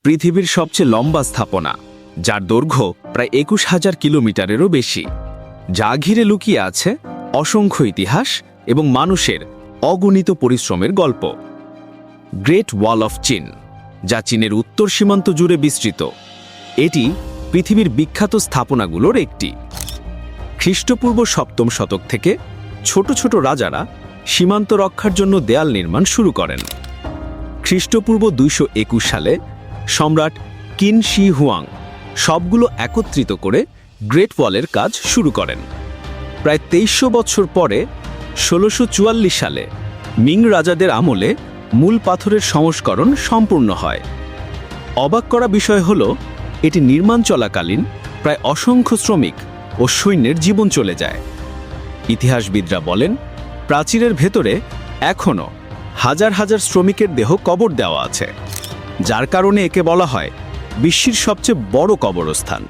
পৃথিবীর সবচেয়ে লম্বা স্থাপনা, যার দৈর্ঘ্য প্রায় ২১,০০০ কিলোমিটারেরও বেশি, যা ঘিরে লুকিয়ে আছে অসংখ্য ইতিহাস এবং মানুষের অগণিত পরিশ্রমের গল্প। গ্রেট ওয়াল অফ চীন, যা চীনের উত্তর সীমান্ত জুড়ে বিস্তৃত, এটি পৃথিবীর বিখ্যাত স্থাপনাগুলোর একটি। খ্রিস্টপূর্ব ৭ম শতক থেকে ছোট ছোট রাজারা সীমান্ত রক্ষার জন্য দেয়াল নির্মাণ শুরু করেন। খ্রিস্টপূর্ব ২২১ সালে সম্রাট কিন শি হুয়াং সবগুলো একত্রিত করে গ্রেট ওয়ালের কাজ শুরু করেন। প্রায় ২৩০০ বছর পরে ১৬৪৪ সালে মিং রাজাদের আমলে মূল পাথরের সংস্করণ সম্পূর্ণ হয়। অবাক করা বিষয় হল, এটি নির্মাণ চলাকালীন প্রায় অসংখ্য শ্রমিক ও সৈন্যের জীবন চলে যায়। ইতিহাসবিদরা বলেন, প্রাচীরের ভেতরে এখনও হাজার হাজার শ্রমিকের দেহ কবর দেওয়া আছে, যার কারণে একে বলা হয় বিশ্বের সবচেয়ে বড় কবরস্থান।